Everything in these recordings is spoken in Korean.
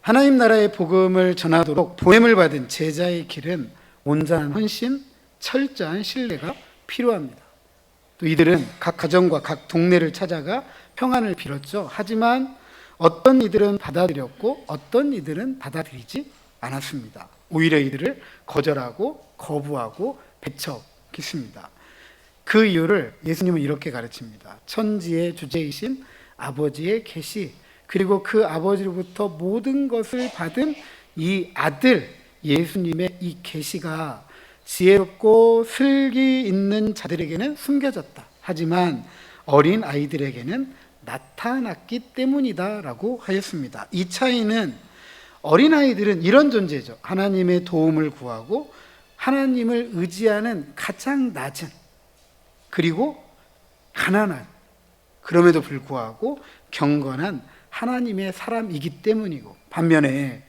하나님 나라의 복음을 전하도록 보냄을 받은 제자의 길은 온전한 헌신, 철저한 신뢰가 필요합니다. 또 이들은 각 가정과 각 동네를 찾아가 평안을 빌었죠. 하지만 어떤 이들은 받아들였고 어떤 이들은 받아들이지 않았습니다. 오히려 이들을 거절하고 거부하고 배척했습니다. 그 이유를 예수님은 이렇게 가르칩니다. 천지의 주제이신 아버지의 계시, 그리고 그 아버지로부터 모든 것을 받은 이 아들 예수님의 이 계시가 지혜롭고 슬기 있는 자들에게는 숨겨졌다. 하지만 어린 아이들에게는 나타났기 때문이다 라고 하였습니다. 이 차이는 어린아이들은 이런 존재죠. 하나님의 도움을 구하고 하나님을 의지하는 가장 낮은, 그리고 가난한, 그럼에도 불구하고 경건한 하나님의 사람이기 때문이고, 반면에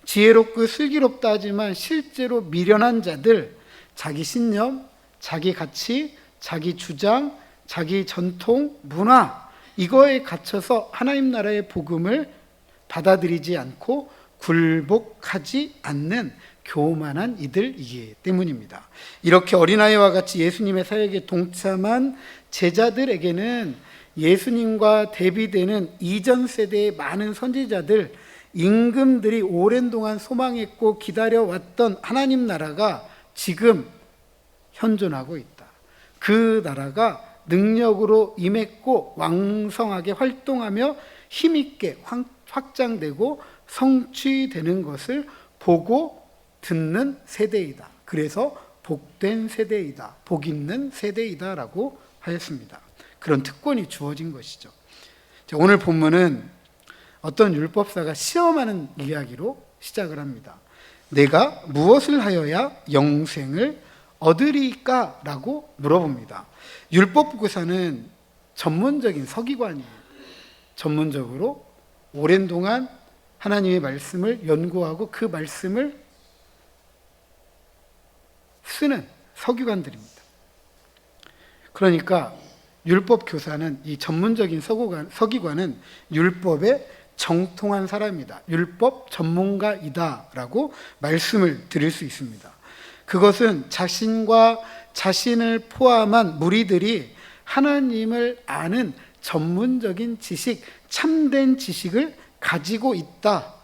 지혜롭고 슬기롭다 하지만 실제로 미련한 자들, 자기 신념, 자기 가치, 자기 주장, 자기 전통, 문화, 이거에 갇혀서 하나님 나라의 복음을 받아들이지 않고 굴복하지 않는 교만한 이들이기 때문입니다. 이렇게 어린아이와 같이 예수님의 사역에 동참한 제자들에게는 예수님과 대비되는 이전 세대의 많은 선지자들, 임금들이 오랜 동안 소망했고 기다려왔던 하나님 나라가 지금 현존하고 있다. 그 나라가 능력으로 임했고 왕성하게 활동하며 힘있게 확장되고 성취되는 것을 보고 듣는 세대이다. 그래서 복된 세대이다, 복 있는 세대이다 라고 하였습니다. 그런 특권이 주어진 것이죠. 오늘 본문은 어떤 율법사가 시험하는 이야기로 시작을 합니다. 내가 무엇을 하여야 영생을 얻으리까? 라고 물어봅니다. 율법교사는 전문적인 서기관이에요. 전문적으로 오랜 동안 하나님의 말씀을 연구하고 그 말씀을 쓰는 서기관들입니다. 그러니까 율법교사는, 이 전문적인 서기관은 율법에 정통한 사람이다, 율법 전문가이다 라고 말씀을 드릴 수 있습니다. 그것은 자신과 자신을 포함한 무리들이 하나님을 아는 전문적인 지식, 참된 지식을 가지고 있다,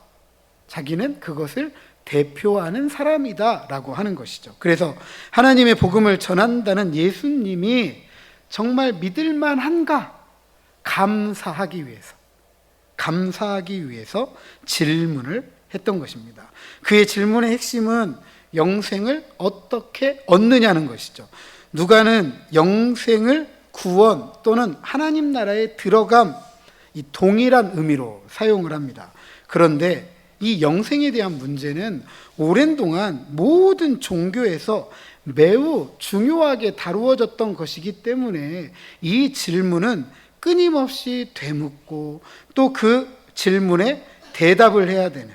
자기는 그것을 대표하는 사람이다 라고 하는 것이죠. 그래서 하나님의 복음을 전한다는 예수님이 정말 믿을만한가 감사하기 위해서 질문을 했던 것입니다. 그의 질문의 핵심은 영생을 어떻게 얻느냐는 것이죠. 누가는 영생을 구원 또는 하나님 나라에 들어감, 이 동일한 의미로 사용을 합니다. 그런데 이 영생에 대한 문제는 오랜 동안 모든 종교에서 매우 중요하게 다루어졌던 것이기 때문에 이 질문은 끊임없이 되묻고 또 그 질문에 대답을 해야 되는,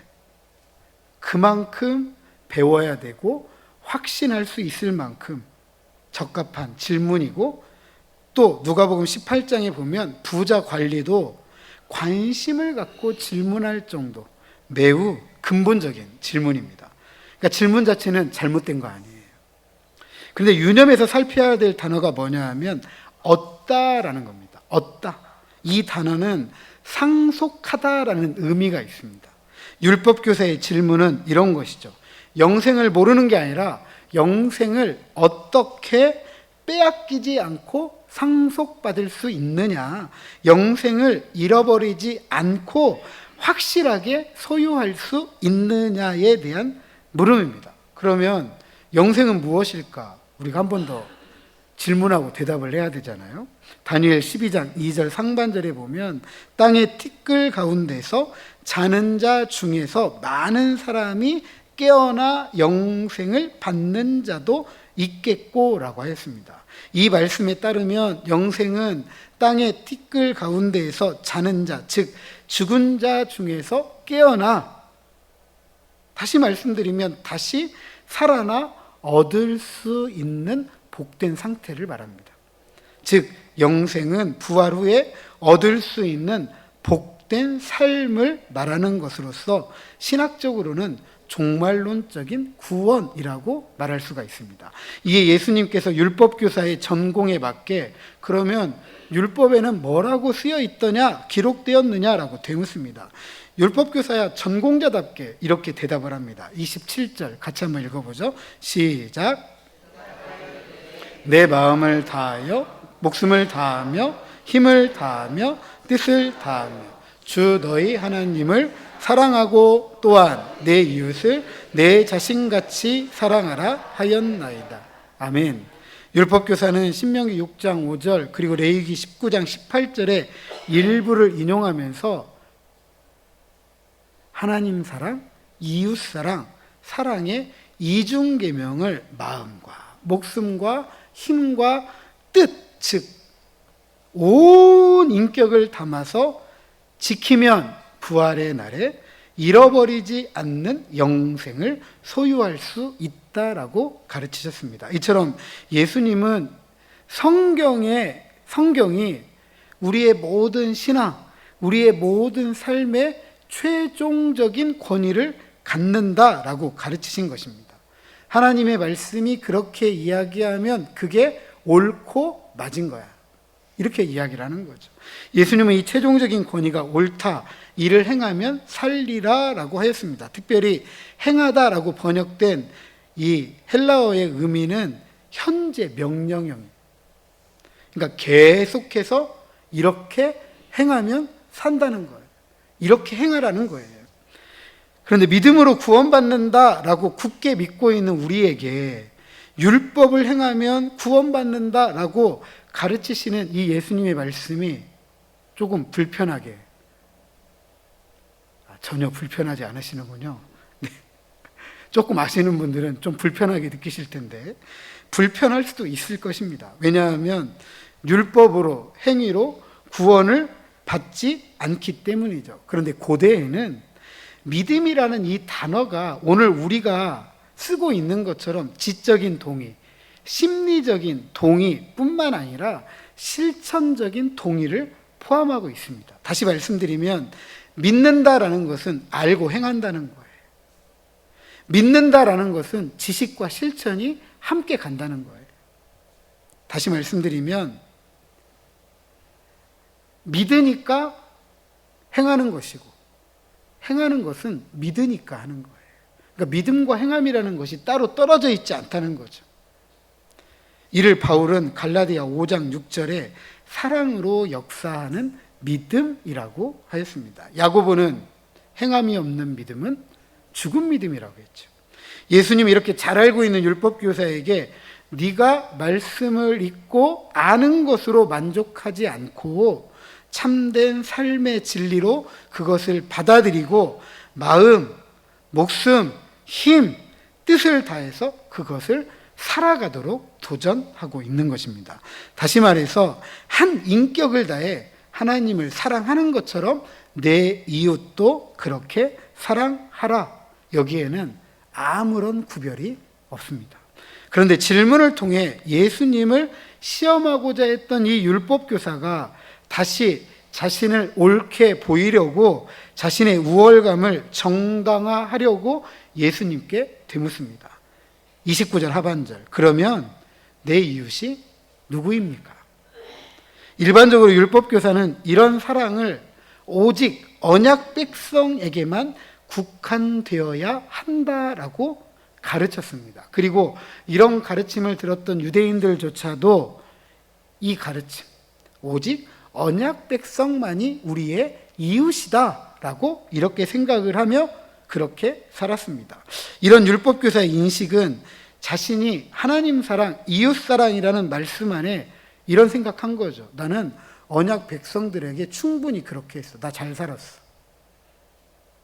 그만큼 배워야 되고 확신할 수 있을 만큼 적합한 질문이고, 또 누가복음 18장에 보면 부자 관리도 관심을 갖고 질문할 정도 매우 근본적인 질문입니다. 그러니까 질문 자체는 잘못된 거 아니에요. 그런데 유념해서 살펴야 될 단어가 뭐냐 하면 얻다라는 겁니다. 얻다. 이 단어는 상속하다라는 의미가 있습니다. 율법교사의 질문은 이런 것이죠. 영생을 모르는 게 아니라 영생을 어떻게 빼앗기지 않고 상속받을 수 있느냐, 영생을 잃어버리지 않고 확실하게 소유할 수 있느냐에 대한 물음입니다. 그러면 영생은 무엇일까? 우리가 한 번 더 질문하고 대답을 해야 되잖아요. 다니엘 12장 2절 상반절에 보면 땅의 티끌 가운데서 자는 자 중에서 많은 사람이 깨어나 영생을 받는 자도 있겠고 라고 하였습니다. 이 말씀에 따르면 영생은 땅의 티끌 가운데에서 자는 자, 즉 죽은 자 중에서 깨어나, 다시 말씀드리면 다시 살아나 얻을 수 있는 복된 상태를 말합니다. 즉 영생은 부활 후에 얻을 수 있는 복 복된 삶을 말하는 것으로서 신학적으로는 종말론적인 구원이라고 말할 수가 있습니다. 이게 예수님께서 율법교사의 전공에 맞게 그러면 율법에는 뭐라고 쓰여 있더냐, 기록되었느냐라고 되묻습니다. 율법교사야 전공자답게 이렇게 대답을 합니다. 27절 같이 한번 읽어보죠. 시작. 내 마음을 다하여 목숨을 다하며 힘을 다하며 뜻을 다하며 주 너희 하나님을 사랑하고 또한 내 이웃을 내 자신같이 사랑하라 하였나이다. 아멘. 율법교사는 신명기 6장 5절 그리고 레위기 19장 18절의 일부를 인용하면서 하나님 사랑, 이웃 사랑, 사랑의 이중계명을 마음과 목숨과 힘과 뜻, 즉 온 인격을 담아서 지키면 부활의 날에 잃어버리지 않는 영생을 소유할 수 있다라고 가르치셨습니다. 이처럼 예수님은 성경이 우리의 모든 신앙, 우리의 모든 삶의 최종적인 권위를 갖는다라고 가르치신 것입니다. 하나님의 말씀이 그렇게 이야기하면 그게 옳고 맞은 거야. 이렇게 이야기를 하는 거죠. 예수님은 이 최종적인 권위가 옳다, 이를 행하면 살리라 라고 하였습니다. 특별히 행하다 라고 번역된 이 헬라어의 의미는 현재 명령형이에요. 그러니까 계속해서 이렇게 행하면 산다는 거예요. 이렇게 행하라는 거예요. 그런데 믿음으로 구원받는다라고 굳게 믿고 있는 우리에게 율법을 행하면 구원받는다라고 가르치시는 이 예수님의 말씀이 조금 불편하게, 전혀 불편하지 않으시는군요. 네. 조금 아시는 분들은 좀 불편하게 느끼실 텐데 불편할 수도 있을 것입니다. 왜냐하면 율법으로, 행위로 구원을 받지 않기 때문이죠. 그런데 고대에는 믿음이라는 이 단어가 오늘 우리가 쓰고 있는 것처럼 지적인 동의, 심리적인 동의뿐만 아니라 실천적인 동의를 포함하고 있습니다. 다시 말씀드리면 믿는다라는 것은 알고 행한다는 거예요. 믿는다라는 것은 지식과 실천이 함께 간다는 거예요. 다시 말씀드리면 믿으니까 행하는 것이고 행하는 것은 믿으니까 하는 거예요. 그러니까 믿음과 행함이라는 것이 따로 떨어져 있지 않다는 거죠. 이를 바울은 갈라디아 5장 6절에 사랑으로 역사하는 믿음이라고 하였습니다. 야고보는 행함이 없는 믿음은 죽은 믿음이라고 했죠. 예수님이 이렇게 잘 알고 있는 율법교사에게 네가 말씀을 읽고 아는 것으로 만족하지 않고 참된 삶의 진리로 그것을 받아들이고 마음, 목숨, 힘, 뜻을 다해서 그것을 살아가도록 도전하고 있는 것입니다. 다시 말해서 한 인격을 다해 하나님을 사랑하는 것처럼 내 이웃도 그렇게 사랑하라. 여기에는 아무런 구별이 없습니다. 그런데 질문을 통해 예수님을 시험하고자 했던 이 율법교사가 다시 자신을 옳게 보이려고 자신의 우월감을 정당화하려고 예수님께 되묻습니다. 29절 하반절. 그러면 내 이웃이 누구입니까? 일반적으로 율법교사는 이런 사랑을 오직 언약 백성에게만 국한되어야 한다라고 가르쳤습니다. 그리고 이런 가르침을 들었던 유대인들조차도 이 가르침, 오직 언약 백성만이 우리의 이웃이다라고 이렇게 생각을 하며 그렇게 살았습니다. 이런 율법교사의 인식은 자신이 하나님 사랑, 이웃 사랑이라는 말씀 안에 이런 생각한 거죠. 나는 언약 백성들에게 충분히 그렇게 했어. 나 잘 살았어.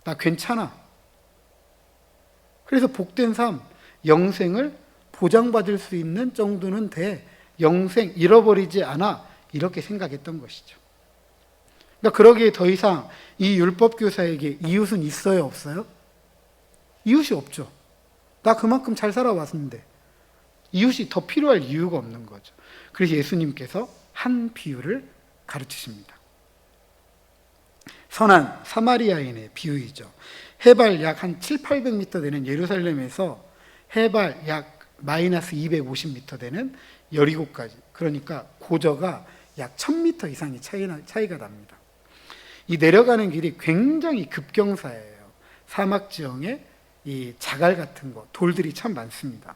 나 괜찮아. 그래서 복된 삶, 영생을 보장받을 수 있는 정도는 돼. 영생 잃어버리지 않아. 이렇게 생각했던 것이죠. 그러니까 그러기에 더 이상 이 율법교사에게 이웃은 있어요, 없어요? 이웃이 없죠. 나 그만큼 잘 살아왔는데 이웃이 더 필요할 이유가 없는 거죠. 그래서 예수님께서 한 비유를 가르치십니다. 선한 사마리아인의 비유이죠. 해발 약 한 7, 800m 되는 예루살렘에서 해발 약 마이너스 250m 되는 여리고까지, 그러니까 고저가 약 1000m 이상의 차이가 납니다. 이 내려가는 길이 굉장히 급경사예요. 사막 지형에 이 자갈 같은 거, 돌들이 참 많습니다.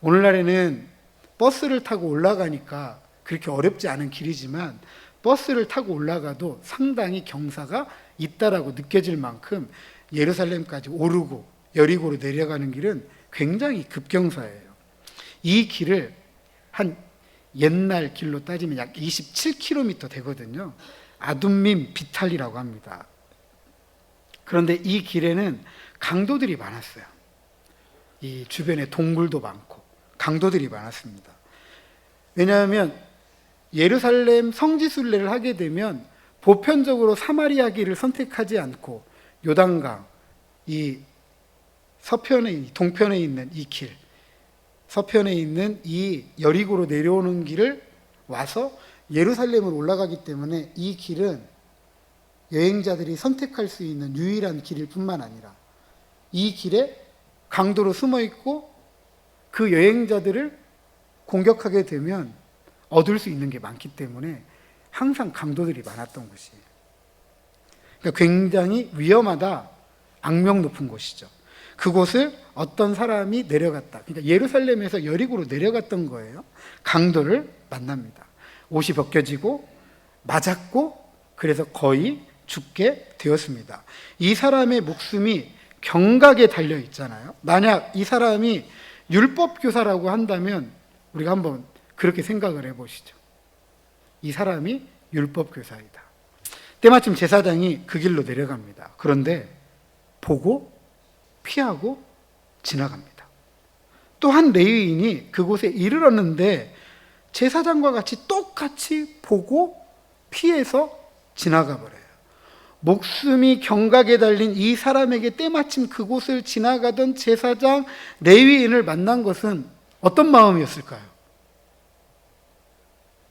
오늘날에는 버스를 타고 올라가니까 그렇게 어렵지 않은 길이지만 버스를 타고 올라가도 상당히 경사가 있다라고 느껴질 만큼 예루살렘까지 오르고 여리고로 내려가는 길은 굉장히 급경사예요. 이 길을 한 옛날 길로 따지면 약 27km 되거든요. 아둠밈 비탈이라고 합니다. 그런데 이 길에는 강도들이 많았어요. 이 주변에 동굴도 많고 강도들이 많았습니다. 왜냐하면 예루살렘 성지순례를 하게 되면 보편적으로 사마리아 길을 선택하지 않고 요단강, 이 동편에 있는 이 길, 서편에 있는 이 여리고로 내려오는 길을 와서 예루살렘으로 올라가기 때문에 이 길은 여행자들이 선택할 수 있는 유일한 길일 뿐만 아니라 이 길에 강도로 숨어 있고 그 여행자들을 공격하게 되면 얻을 수 있는 게 많기 때문에 항상 강도들이 많았던 곳이에요. 그러니까 굉장히 위험하다, 악명 높은 곳이죠. 그곳을 어떤 사람이 내려갔다. 그러니까 예루살렘에서 여리고로 내려갔던 거예요. 강도를 만납니다. 옷이 벗겨지고 맞았고 그래서 거의 죽게 되었습니다. 이 사람의 목숨이 경각에 달려 있잖아요. 만약 이 사람이 율법교사라고 한다면 우리가 한번 그렇게 생각을 해보시죠. 이 사람이 율법교사이다. 때마침 제사장이 그 길로 내려갑니다. 그런데 보고 피하고 지나갑니다. 또 한 레위인이 그곳에 이르렀는데 제사장과 같이 똑같이 보고 피해서 지나가 버려요. 목숨이 경각에 달린 이 사람에게 때마침 그곳을 지나가던 제사장 레위인을 만난 것은 어떤 마음이었을까요?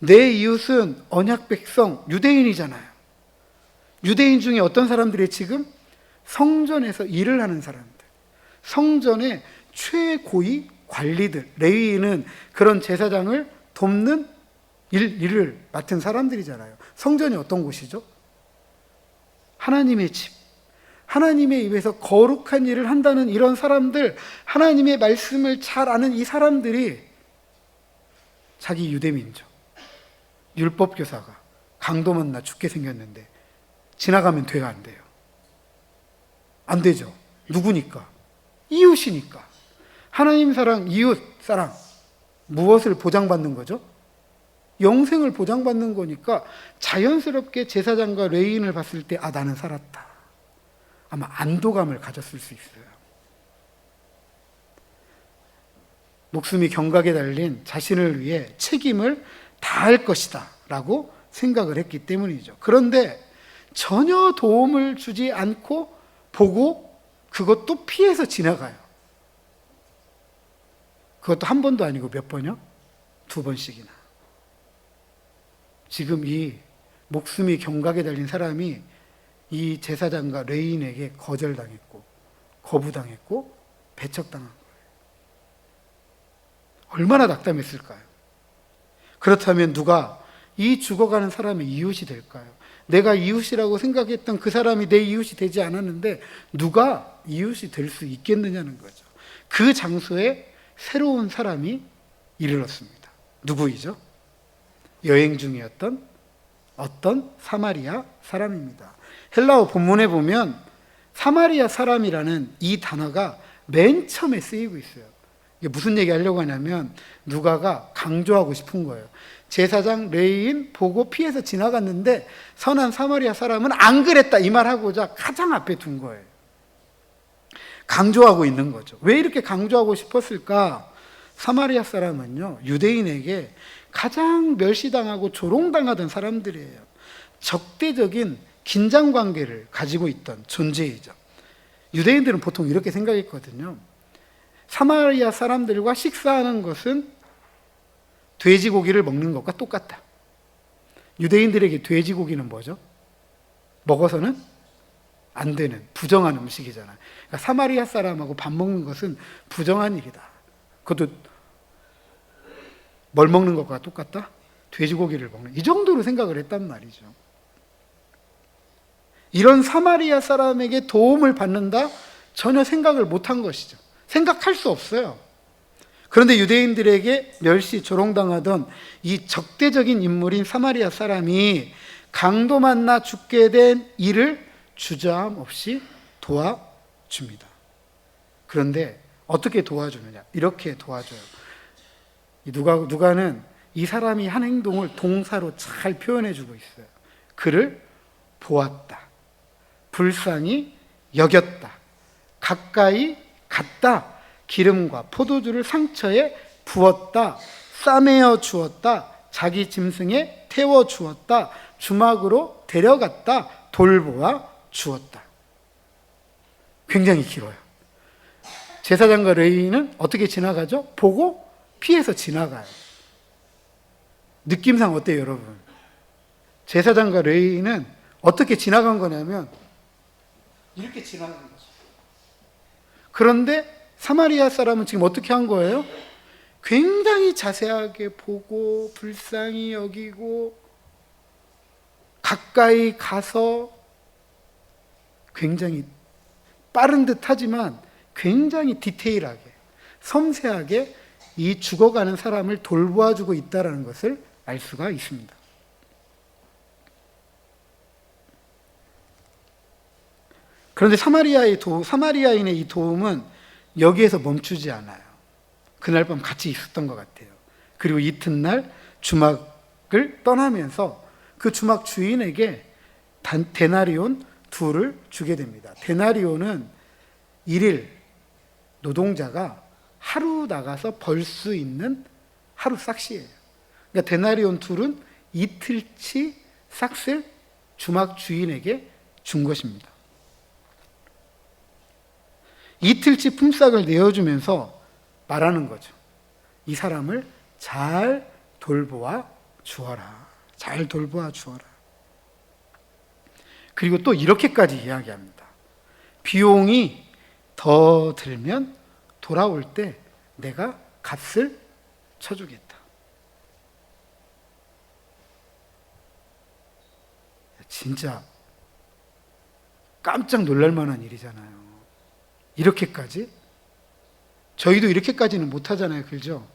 내 이웃은 언약 백성 유대인이잖아요. 유대인 중에 어떤 사람들이 지금 성전에서 일을 하는 사람들, 성전의 최고위 관리들, 레위인은 그런 제사장을 돕는 일을 맡은 사람들이잖아요. 성전이 어떤 곳이죠? 하나님의 집, 하나님의 입에서 거룩한 일을 한다는 이런 사람들, 하나님의 말씀을 잘 아는 이 사람들이 자기 유대민족, 율법교사가 강도 만나 죽게 생겼는데 지나가면 돼요, 안 돼요? 안 되죠. 누구니까? 이웃이니까. 하나님 사랑, 이웃 사랑, 무엇을 보장받는 거죠? 영생을 보장받는 거니까 자연스럽게 제사장과 레위인을 봤을 때 아, 나는 살았다. 아마 안도감을 가졌을 수 있어요. 목숨이 경각에 달린 자신을 위해 책임을 다할 것이다 라고 생각을 했기 때문이죠. 그런데 전혀 도움을 주지 않고 보고 그것도 피해서 지나가요. 그것도 한 번도 아니고 몇 번이요? 2번씩이나. 지금 이 목숨이 경각에 달린 사람이 이 제사장과 레위인에게 거절당했고 거부당했고 배척당한 거예요. 얼마나 낙담했을까요? 그렇다면 누가 이 죽어가는 사람의 이웃이 될까요? 내가 이웃이라고 생각했던 그 사람이 내 이웃이 되지 않았는데 누가 이웃이 될 수 있겠느냐는 거죠. 그 장소에 새로운 사람이 이르렀습니다. 누구이죠? 여행 중이었던 어떤 사마리아 사람입니다. 헬라어 본문에 보면 사마리아 사람이라는 이 단어가 맨 처음에 쓰이고 있어요. 이게 무슨 얘기 하려고 하냐면 누가가 강조하고 싶은 거예요. 제사장 레위인 보고 피해서 지나갔는데 선한 사마리아 사람은 안 그랬다 이 말하고자 가장 앞에 둔 거예요. 강조하고 있는 거죠. 왜 이렇게 강조하고 싶었을까? 사마리아 사람은요, 유대인에게 가장 멸시당하고 조롱당하던 사람들이에요. 적대적인 긴장관계를 가지고 있던 존재이죠. 유대인들은 보통 이렇게 생각했거든요. 사마리아 사람들과 식사하는 것은 돼지고기를 먹는 것과 똑같다. 유대인들에게 돼지고기는 뭐죠? 먹어서는 안 되는 부정한 음식이잖아요. 그러니까 사마리아 사람하고 밥 먹는 것은 부정한 일이다. 그것도 뭘 먹는 것과 똑같다? 돼지고기를 먹는, 이 정도로 생각을 했단 말이죠. 이런 사마리아 사람에게 도움을 받는다? 전혀 생각을 못한 것이죠. 생각할 수 없어요. 그런데 유대인들에게 멸시, 조롱당하던 이 적대적인 인물인 사마리아 사람이 강도 만나 죽게 된 이를 주저함 없이 도와줍니다. 그런데 어떻게 도와주느냐? 이렇게 도와줘요. 누가는 이 사람이 한 행동을 동사로 잘 표현해주고 있어요. 그를 보았다, 불쌍히 여겼다, 가까이 갔다, 기름과 포도주를 상처에 부었다, 싸매어 주었다, 자기 짐승에 태워 주었다, 주막으로 데려갔다, 돌보아 주었다. 굉장히 길어요. 제사장과 레위인은 어떻게 지나가죠? 보고 피해서 지나가요. 느낌상 어때요, 여러분? 제사장과 레위인은 어떻게 지나간 거냐면 이렇게 지나간 거죠. 그런데 사마리아 사람은 지금 어떻게 한 거예요? 굉장히 자세하게 보고 불쌍히 여기고 가까이 가서 굉장히 빠른 듯 하지만 굉장히 디테일하게 섬세하게 이 죽어가는 사람을 돌보아주고 있다는 것을 알 수가 있습니다. 그런데 사마리아인의 이 도움은 여기에서 멈추지 않아요. 그날 밤 같이 있었던 것 같아요. 그리고 이튿날 주막을 떠나면서 그 주막 주인에게 데나리온 2를 주게 됩니다. 데나리온은 일일 노동자가 하루 나가서 벌 수 있는 하루 싹시예요. 그러니까 데나리온 2는 이틀치 싹을 주막 주인에게 준 것입니다. 이틀치 품삯을 내어주면서 말하는 거죠. 이 사람을 잘 돌보아 주어라. 잘 돌보아 주어라. 그리고 또 이렇게까지 이야기합니다. 비용이 더 들면 돌아올 때 내가 값을 쳐주겠다. 진짜 깜짝 놀랄 만한 일이잖아요. 이렇게까지? 저희도 이렇게까지는 못하잖아요. 그죠?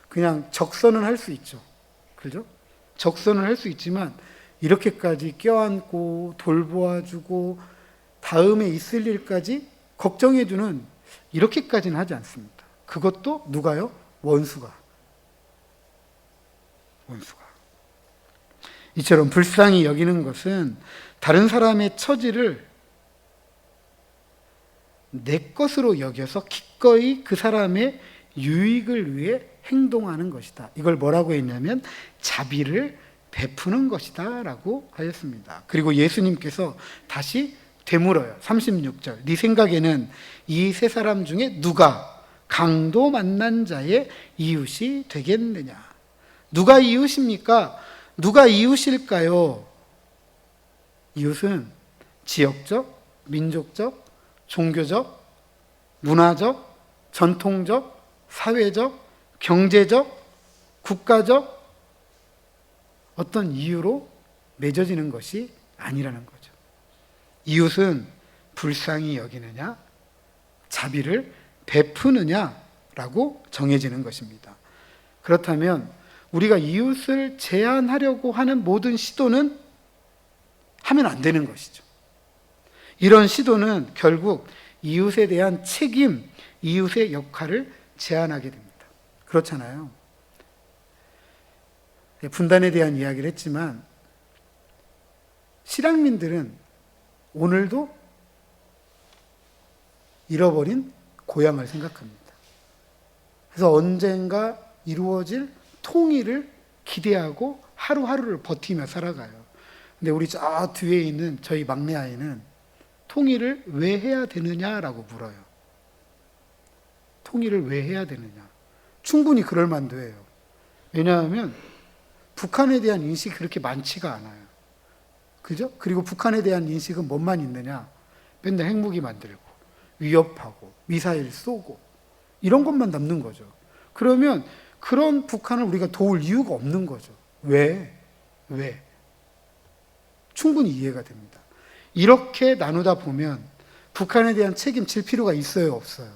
그냥 적선은 할 수 있죠. 그죠? 적선은 할 수 있지만 이렇게까지 껴안고 돌보아주고 다음에 있을 일까지 걱정해주는, 이렇게까지는 하지 않습니다. 그것도 누가요? 원수가. 이처럼 불쌍히 여기는 것은 다른 사람의 처지를 내 것으로 여겨서 기꺼이 그 사람의 유익을 위해 행동하는 것이다. 이걸 뭐라고 했냐면 자비를 베푸는 것이다 라고 하였습니다. 그리고 예수님께서 다시 되물어요. 36절. 네 생각에는 이 세 사람 중에 누가 강도 만난 자의 이웃이 되겠느냐? 누가 이웃입니까? 누가 이웃일까요? 이웃은 지역적, 민족적, 종교적, 문화적, 전통적, 사회적, 경제적, 국가적 어떤 이유로 맺어지는 것이 아니라는 거죠. 이웃은 불쌍히 여기느냐, 자비를 베푸느냐라고 정해지는 것입니다. 그렇다면 우리가 이웃을 제한하려고 하는 모든 시도는 하면 안 되는 것이죠. 이런 시도는 결국 이웃에 대한 책임, 이웃의 역할을 제한하게 됩니다. 그렇잖아요. 분단에 대한 이야기를 했지만 실향민들은 오늘도 잃어버린 고향을 생각합니다. 그래서 언젠가 이루어질 통일을 기대하고 하루하루를 버티며 살아가요. 근데 우리 저 뒤에 있는 저희 막내 아이는 통일을 왜 해야 되느냐라고 물어요. 통일을 왜 해야 되느냐? 충분히 그럴 만도 해요. 왜냐하면 북한에 대한 인식이 그렇게 많지가 않아요. 그죠? 그리고 북한에 대한 인식은 뭐만 있느냐? 맨날 핵무기 만들고, 위협하고, 미사일 쏘고, 이런 것만 남는 거죠. 그러면 그런 북한을 우리가 도울 이유가 없는 거죠. 왜? 충분히 이해가 됩니다. 이렇게 나누다 보면 북한에 대한 책임질 필요가 있어요, 없어요?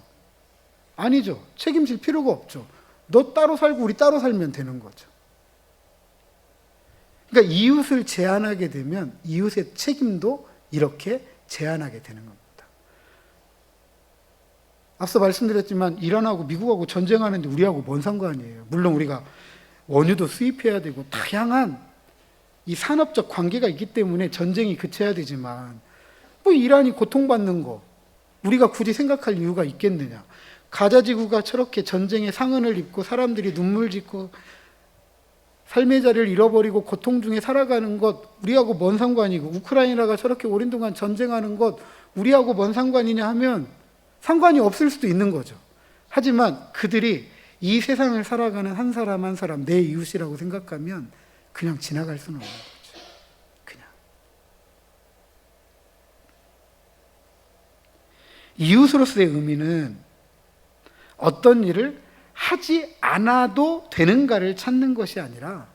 아니죠. 책임질 필요가 없죠. 너 따로 살고 우리 따로 살면 되는 거죠. 그러니까 이웃을 제한하게 되면 이웃의 책임도 이렇게 제한하게 되는 겁니다. 앞서 말씀드렸지만 이란하고 미국하고 전쟁하는데 우리하고 뭔 상관이에요. 물론 우리가 원유도 수입해야 되고 다양한 이 산업적 관계가 있기 때문에 전쟁이 그쳐야 되지만 뭐 이란이 고통받는 거 우리가 굳이 생각할 이유가 있겠느냐. 가자지구가 저렇게 전쟁의 상흔을 입고 사람들이 눈물 짓고 삶의 자리를 잃어버리고 고통 중에 살아가는 것 우리하고 뭔 상관이고, 우크라이나가 저렇게 오랜 동안 전쟁하는 것 우리하고 뭔 상관이냐 하면 상관이 없을 수도 있는 거죠. 하지만 그들이 이 세상을 살아가는 한 사람 한 사람 내 이웃이라고 생각하면 그냥 지나갈 수는 없는 거죠. 그냥. 이웃으로서의 의미는 어떤 일을 하지 않아도 되는가를 찾는 것이 아니라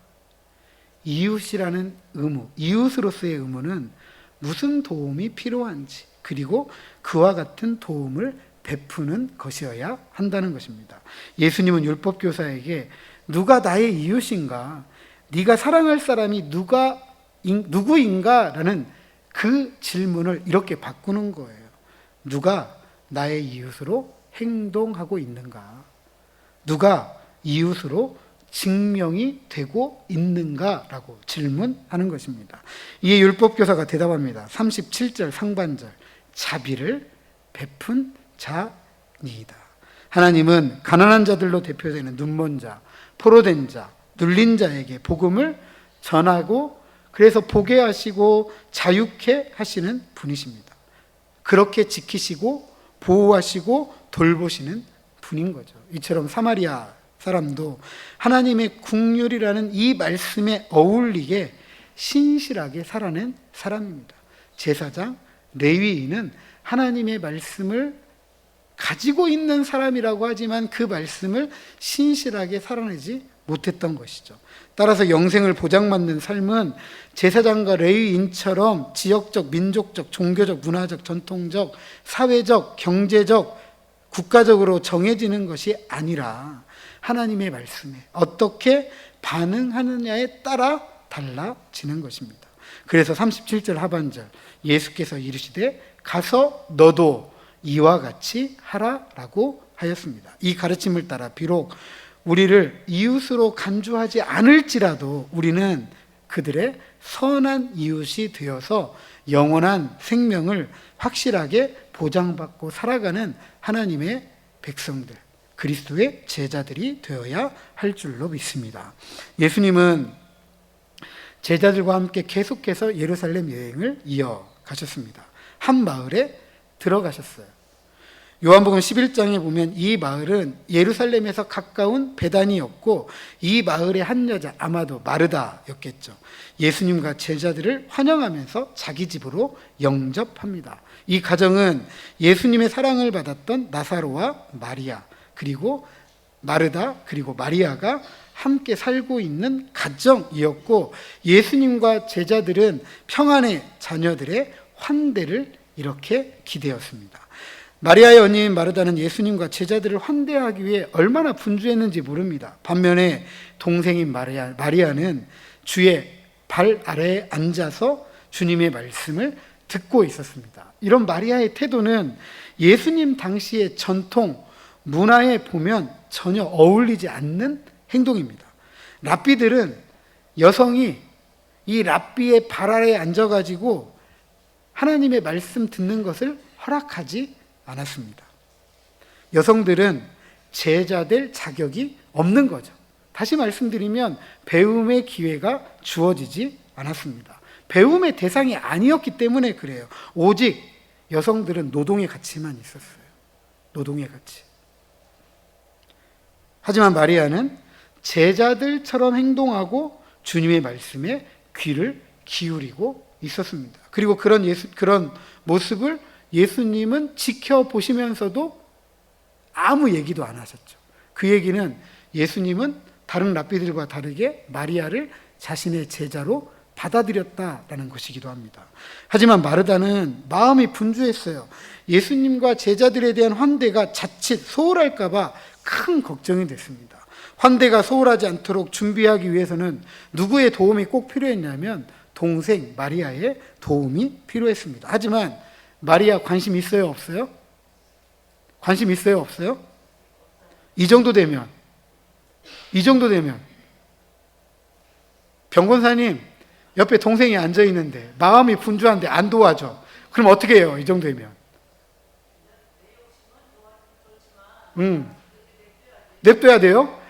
이웃이라는 의무, 이웃으로서의 의무는 무슨 도움이 필요한지 그리고 그와 같은 도움을 베푸는 것이어야 한다는 것입니다. 예수님은 율법교사에게 누가 나의 이웃인가, 네가 사랑할 사람이 누구인가 라는 그 질문을 이렇게 바꾸는 거예요. 누가 나의 이웃으로 행동하고 있는가? 누가 이웃으로 증명이 되고 있는가라고 질문하는 것입니다. 이에 율법교사가 대답합니다. 37절 상반절, 자비를 베푼 자니이다. 하나님은 가난한 자들로 대표되는 눈먼 자, 포로된 자, 눌린 자에게 복음을 전하고 그래서 보게 하시고 자유케 하시는 분이십니다. 그렇게 지키시고 보호하시고 돌보시는 분인 거죠. 이처럼 사마리아 사람도 하나님의 긍휼이라는 이 말씀에 어울리게 신실하게 살아낸 사람입니다. 제사장, 레위인은 하나님의 말씀을 가지고 있는 사람이라고 하지만 그 말씀을 신실하게 살아내지 못했던 것이죠. 따라서 영생을 보장받는 삶은 제사장과 레위인처럼 지역적, 민족적, 종교적, 문화적, 전통적, 사회적, 경제적, 국가적으로 정해지는 것이 아니라 하나님의 말씀에 어떻게 반응하느냐에 따라 달라지는 것입니다. 그래서 37절 하반절 예수께서 이르시되 가서 너도 이와 같이 하라라고 하였습니다. 이 가르침을 따라 비록 우리를 이웃으로 간주하지 않을지라도 우리는 그들의 선한 이웃이 되어서 영원한 생명을 확실하게 보장받고 살아가는 하나님의 백성들, 그리스도의 제자들이 되어야 할 줄로 믿습니다. 예수님은 제자들과 함께 계속해서 예루살렘 여행을 이어가셨습니다. 한 마을에 들어가셨어요. 요한복음 11장에 보면 이 마을은 예루살렘에서 가까운 베다니였고 이 마을의 한 여자, 아마도 마르다였겠죠. 예수님과 제자들을 환영하면서 자기 집으로 영접합니다. 이 가정은 예수님의 사랑을 받았던 나사로와 마리아, 그리고 마르다, 그리고 마리아가 함께 살고 있는 가정이었고 예수님과 제자들은 평안의 자녀들의 환대를 이렇게 기대었습니다. 마리아의 언니인 마르다는 예수님과 제자들을 환대하기 위해 얼마나 분주했는지 모릅니다. 반면에 동생인 마리아는 주의 발 아래에 앉아서 주님의 말씀을 듣고 있었습니다. 이런 마리아의 태도는 예수님 당시의 전통 문화에 보면 전혀 어울리지 않는 행동입니다. 랍비들은 여성이 이 랍비의 발 아래에 앉아가지고 하나님의 말씀 듣는 것을 허락하지 않았습니다. 여성들은 제자될 자격이 없는 거죠. 다시 말씀드리면 배움의 기회가 주어지지 않았습니다. 배움의 대상이 아니었기 때문에 그래요. 오직 여성들은 노동의 가치만 있었어요. 노동의 가치. 하지만 마리아는 제자들처럼 행동하고 주님의 말씀에 귀를 기울이고 있었습니다. 그리고 그런 모습을 예수님은 지켜보시면서도 아무 얘기도 안 하셨죠. 그 얘기는 예수님은 다른 랍비들과 다르게 마리아를 자신의 제자로 받아들였다라는 것이기도 합니다. 하지만 마르다는 마음이 분주했어요. 예수님과 제자들에 대한 환대가 자칫 소홀할까 봐 큰 걱정이 됐습니다. 환대가 소홀하지 않도록 준비하기 위해서는 누구의 도움이 꼭 필요했냐면 동생 마리아의 도움이 필요했습니다. 하지만 마리아 관심 있어요, 없어요? 관심 있어요, 없어요? 이 정도 되면 병권사님 옆에 동생이 앉아 있는데 마음이 분주한데 안 도와줘. 그럼 어떻게 해요? 이 정도면 냅둬야 돼요?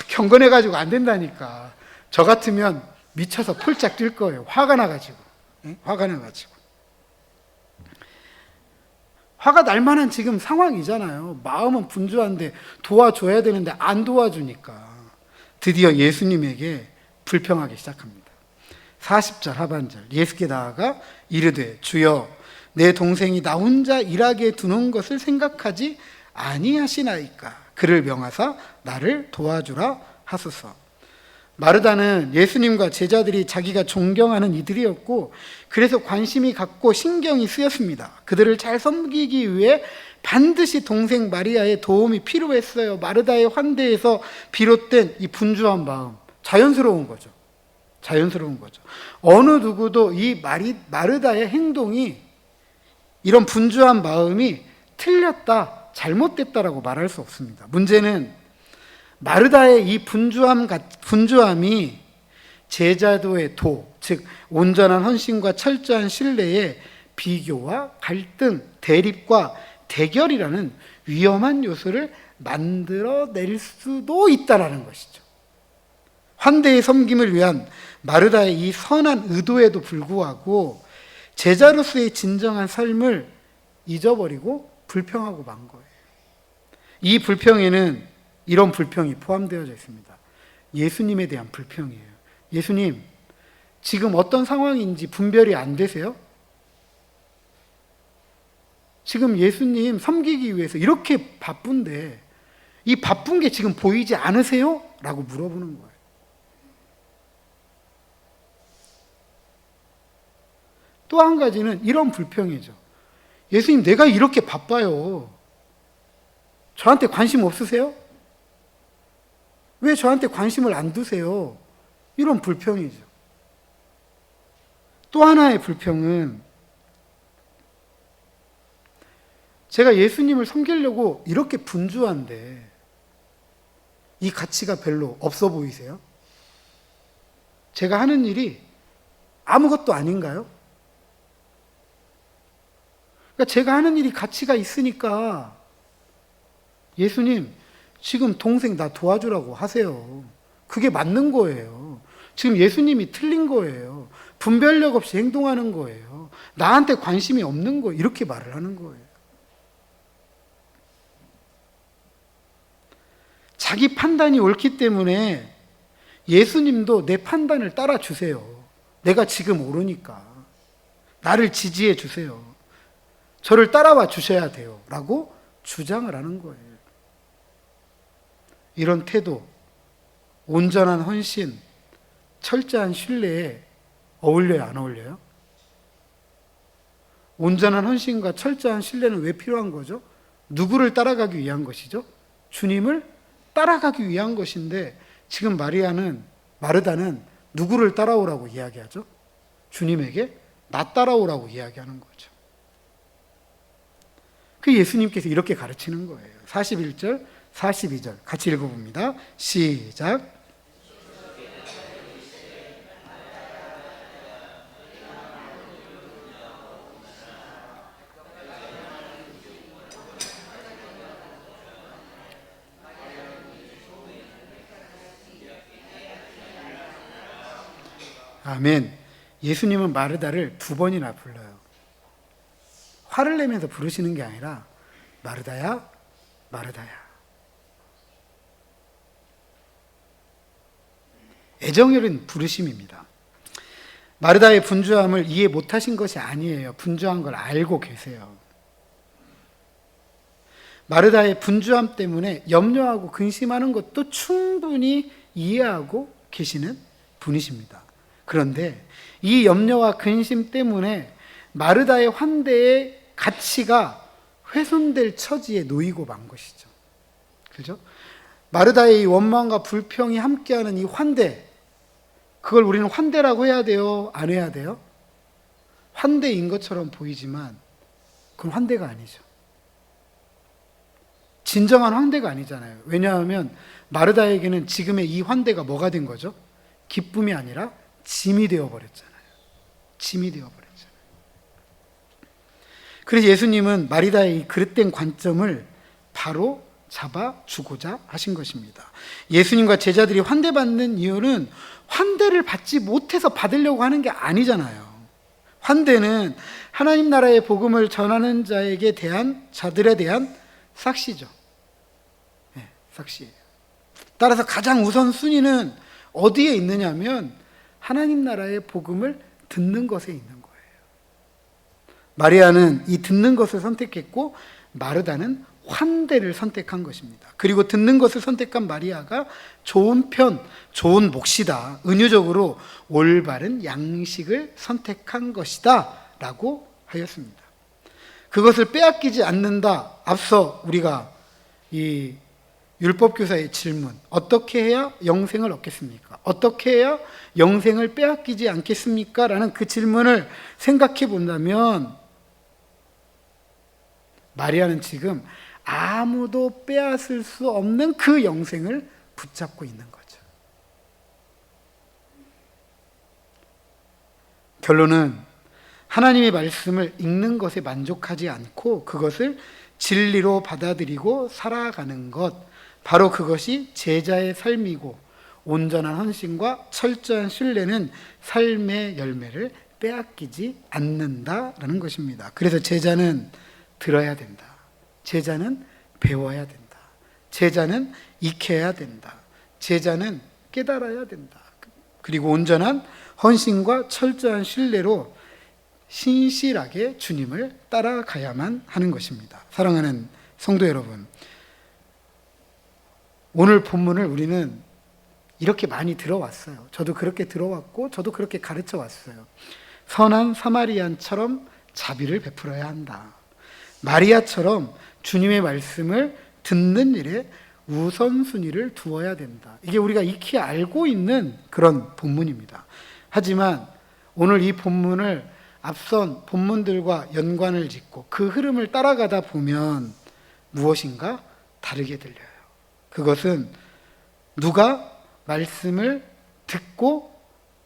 경건해가지고 안 된다니까. 저 같으면 미쳐서 폴짝 뛸 거예요. 화가 나가지고. 화가 날 만한 지금 상황이잖아요. 마음은 분주한데 도와줘야 되는데 안 도와주니까 드디어 예수님에게 불평하기 시작합니다. 40절 하반절, 예수께 나아가 이르되 주여 내 동생이 나 혼자 일하게 두는 것을 생각하지 아니하시나이까. 그를 명하사 나를 도와주라 하소서. 마르다는 예수님과 제자들이 자기가 존경하는 이들이었고 그래서 관심이 갖고 신경이 쓰였습니다. 그들을 잘 섬기기 위해 반드시 동생 마리아의 도움이 필요했어요. 마르다의 환대에서 비롯된 이 분주한 마음, 자연스러운 거죠. 어느 누구도 이 마르다의 행동이, 이런 분주한 마음이 틀렸다, 잘못됐다라고 말할 수 없습니다. 문제는 마르다의 이 분주함이 제자도의 도, 즉 온전한 헌신과 철저한 신뢰의 비교와 갈등, 대립과 대결이라는 위험한 요소를 만들어낼 수도 있다라는 것이죠. 환대의 섬김을 위한 마르다의 이 선한 의도에도 불구하고 제자로서의 진정한 삶을 잊어버리고 불평하고 만 거예요. 이 불평에는 이런 불평이 포함되어져 있습니다. 예수님에 대한 불평이에요. 예수님, 지금 어떤 상황인지 분별이 안 되세요? 지금 예수님 섬기기 위해서 이렇게 바쁜데 이 바쁜 게 지금 보이지 않으세요? 라고 물어보는 거예요. 또 한 가지는 이런 불평이죠. 예수님, 내가 이렇게 바빠요. 저한테 관심 없으세요? 왜 저한테 관심을 안 두세요? 이런 불평이죠. 또 하나의 불평은 제가 예수님을 섬기려고 이렇게 분주한데 이 가치가 별로 없어 보이세요? 제가 하는 일이 아무것도 아닌가요? 그러니까 제가 하는 일이 가치가 있으니까 예수님, 지금 동생 나 도와주라고 하세요. 그게 맞는 거예요. 지금 예수님이 틀린 거예요. 분별력 없이 행동하는 거예요. 나한테 관심이 없는 거예요. 이렇게 말을 하는 거예요. 자기 판단이 옳기 때문에 예수님도 내 판단을 따라주세요. 내가 지금 옳으니까. 나를 지지해 주세요. 저를 따라와 주셔야 돼요. 라고 주장을 하는 거예요. 이런 태도, 온전한 헌신, 철저한 신뢰에 어울려요, 안 어울려요? 온전한 헌신과 철저한 신뢰는 왜 필요한 거죠? 누구를 따라가기 위한 것이죠? 주님을 따라가기 위한 것인데 지금 마르다는 누구를 따라오라고 이야기하죠? 주님에게 나 따라오라고 이야기하는 거죠. 그 예수님께서 이렇게 가르치는 거예요. 41절, 42절 같이 읽어봅니다. 시작. 아멘. 예수님은 마르다를 2번이나 불러요. 화를 내면서 부르시는 게 아니라 마르다야, 마르다야. 애정어린 부르심입니다. 마르다의 분주함을 이해 못하신 것이 아니에요. 분주한 걸 알고 계세요. 마르다의 분주함 때문에 염려하고 근심하는 것도 충분히 이해하고 계시는 분이십니다. 그런데 이 염려와 근심 때문에 마르다의 환대의 가치가 훼손될 처지에 놓이고 만 것이죠. 그죠? 마르다의 이 원망과 불평이 함께하는 이 환대, 그걸 우리는 환대라고 해야 돼요? 안 해야 돼요? 환대인 것처럼 보이지만 그건 환대가 아니죠. 진정한 환대가 아니잖아요. 왜냐하면 마르다에게는 지금의 이 환대가 뭐가 된 거죠? 기쁨이 아니라 짐이 되어버렸잖아요. 짐이 되어버렸잖아요. 그래서 예수님은 마르다의 이 그릇된 관점을 바로 잡아주고자 하신 것입니다. 예수님과 제자들이 환대받는 이유는 환대를 받지 못해서 받으려고 하는 게 아니잖아요. 환대는 하나님 나라의 복음을 전하는 자들에 대한 삭시죠. 네, 삭시예요. 따라서 가장 우선순위는 어디에 있느냐면 하나님 나라의 복음을 듣는 것에 있는 거예요. 마리아는 이 듣는 것을 선택했고 마르다는 환대를 선택한 것입니다. 그리고 듣는 것을 선택한 마리아가 좋은 편, 좋은 몫이다. 은유적으로 올바른 양식을 선택한 것이다 라고 하였습니다. 그것을 빼앗기지 않는다. 앞서 우리가 이 율법교사의 질문, 어떻게 해야 영생을 얻겠습니까? 어떻게 해야 영생을 빼앗기지 않겠습니까? 라는 그 질문을 생각해 본다면 마리아는 지금 아무도 빼앗을 수 없는 그 영생을 붙잡고 있는 거죠. 결론은 하나님의 말씀을 읽는 것에 만족하지 않고 그것을 진리로 받아들이고 살아가는 것, 바로 그것이 제자의 삶이고 온전한 헌신과 철저한 신뢰는 삶의 열매를 빼앗기지 않는다라는 것입니다. 그래서 제자는 들어야 된다. 제자는 배워야 된다. 제자는 익혀야 된다. 제자는 깨달아야 된다. 그리고 온전한 헌신과 철저한 신뢰로 신실하게 주님을 따라가야만 하는 것입니다. 사랑하는 성도 여러분, 오늘 본문을 우리는 이렇게 많이 들어왔어요. 저도 그렇게 들어왔고 저도 그렇게 가르쳐 왔어요. 선한 사마리안처럼 자비를 베풀어야 한다. 마리아처럼 주님의 말씀을 듣는 일에 우선순위를 두어야 된다. 이게 우리가 익히 알고 있는 그런 본문입니다. 하지만 오늘 이 본문을 앞선 본문들과 연관을 짓고 그 흐름을 따라가다 보면 무엇인가 다르게 들려요. 그것은 누가 말씀을 듣고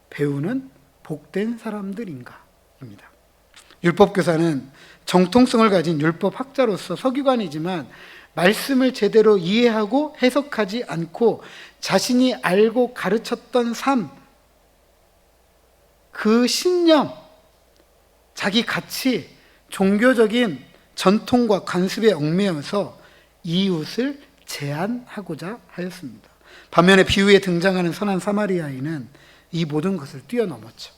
배우는 복된 사람들인가입니다. 율법교사는 정통성을 가진 율법학자로서 서기관이지만 말씀을 제대로 이해하고 해석하지 않고 자신이 알고 가르쳤던 삶, 그 신념, 자기 가치, 종교적인 전통과 관습에 얽매여서 이웃을 제한하고자 하였습니다. 반면에 비유에 등장하는 선한 사마리아인은 이 모든 것을 뛰어넘었죠.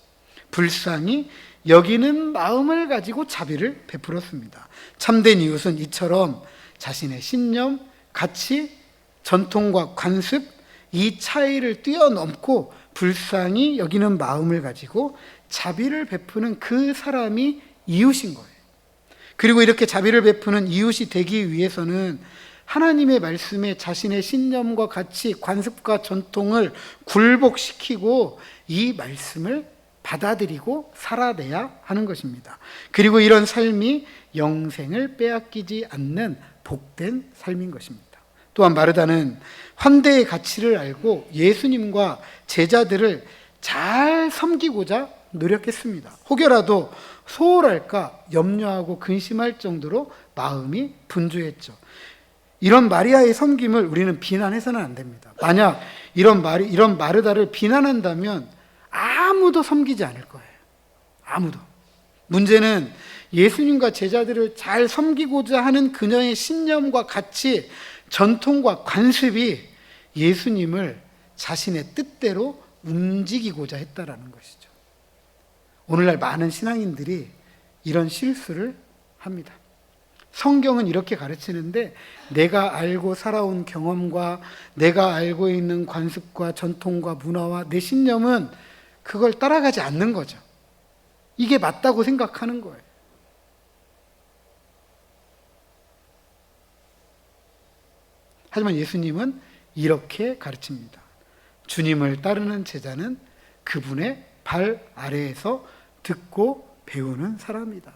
불쌍히 여기는 마음을 가지고 자비를 베풀었습니다. 참된 이웃은 이처럼 자신의 신념, 가치, 전통과 관습, 이 차이를 뛰어넘고 불쌍히 여기는 마음을 가지고 자비를 베푸는 그 사람이 이웃인 거예요. 그리고 이렇게 자비를 베푸는 이웃이 되기 위해서는 하나님의 말씀에 자신의 신념과 가치, 관습과 전통을 굴복시키고 이 말씀을 받아들이고 살아내야 하는 것입니다. 그리고 이런 삶이 영생을 빼앗기지 않는 복된 삶인 것입니다. 또한 마르다는 환대의 가치를 알고 예수님과 제자들을 잘 섬기고자 노력했습니다. 혹여라도 소홀할까 염려하고 근심할 정도로 마음이 분주했죠. 이런 마리아의 섬김을 우리는 비난해서는 안 됩니다. 만약 이런 마르다를 비난한다면 아무도 섬기지 않을 거예요. 아무도. 문제는 예수님과 제자들을 잘 섬기고자 하는 그녀의 신념과 가치, 전통과 관습이 예수님을 자신의 뜻대로 움직이고자 했다라는 것이죠. 오늘날 많은 신앙인들이 이런 실수를 합니다. 성경은 이렇게 가르치는데 내가 알고 살아온 경험과 내가 알고 있는 관습과 전통과 문화와 내 신념은 그걸 따라가지 않는 거죠. 이게 맞다고 생각하는 거예요. 하지만 예수님은 이렇게 가르칩니다. 주님을 따르는 제자는 그분의 발 아래에서 듣고 배우는 사람이다.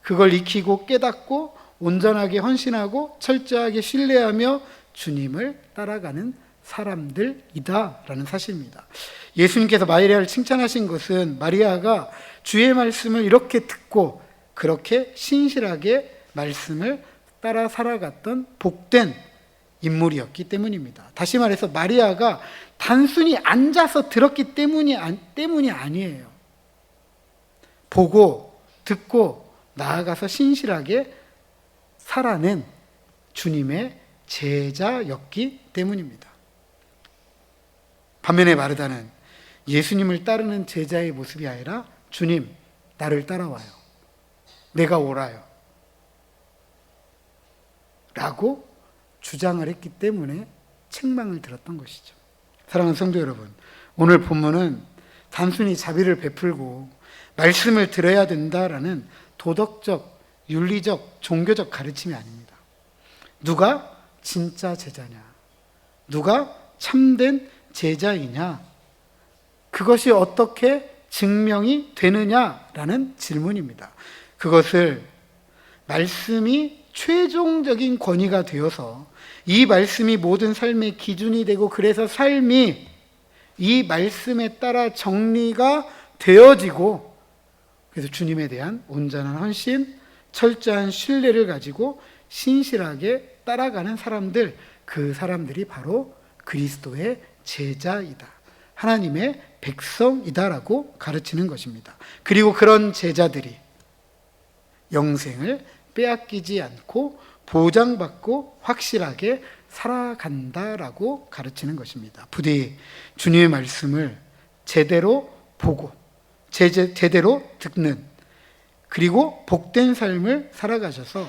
그걸 익히고 깨닫고 온전하게 헌신하고 철저하게 신뢰하며 주님을 따라가는 사람들이다 라는 사실입니다. 예수님께서 마리아를 칭찬하신 것은 마리아가 주의 말씀을 이렇게 듣고 그렇게 신실하게 말씀을 따라 살아갔던 복된 인물이었기 때문입니다. 다시 말해서 마리아가 단순히 앉아서 들었기 때문이 아니에요. 보고 듣고 나아가서 신실하게 살아낸 주님의 제자였기 때문입니다. 반면에 마르다는 예수님을 따르는 제자의 모습이 아니라 주님, 나를 따라와요. 내가 옳아요. 라고 주장을 했기 때문에 책망을 들었던 것이죠. 사랑하는 성도 여러분, 오늘 본문은 단순히 자비를 베풀고 말씀을 들어야 된다라는 도덕적, 윤리적, 종교적 가르침이 아닙니다. 누가 진짜 제자냐? 누가 참된 제자이냐? 그것이 어떻게 증명이 되느냐라는 질문입니다. 그것을 말씀이 최종적인 권위가 되어서 이 말씀이 모든 삶의 기준이 되고 그래서 삶이 이 말씀에 따라 정리가 되어지고 그래서 주님에 대한 온전한 헌신, 철저한 신뢰를 가지고 신실하게 따라가는 사람들, 그 사람들이 바로 그리스도의 제자이다. 하나님의 백성이다라고 가르치는 것입니다. 그리고 그런 제자들이 영생을 빼앗기지 않고 보장받고 확실하게 살아간다라고 가르치는 것입니다. 부디 주님의 말씀을 제대로 보고 제대로 듣는 그리고 복된 삶을 살아가셔서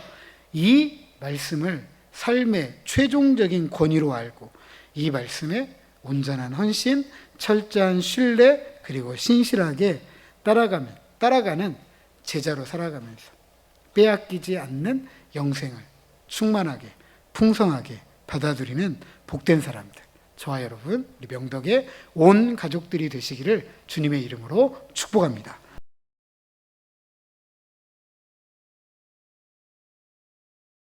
이 말씀을 삶의 최종적인 권위로 알고 이 말씀에 온전한 헌신, 철저한 신뢰 그리고 신실하게 따라가는 제자로 살아가면서 빼앗기지 않는 영생을 충만하게 풍성하게 받아들이는 복된 사람들, 저와 여러분 우리 명덕의 온 가족들이 되시기를 주님의 이름으로 축복합니다.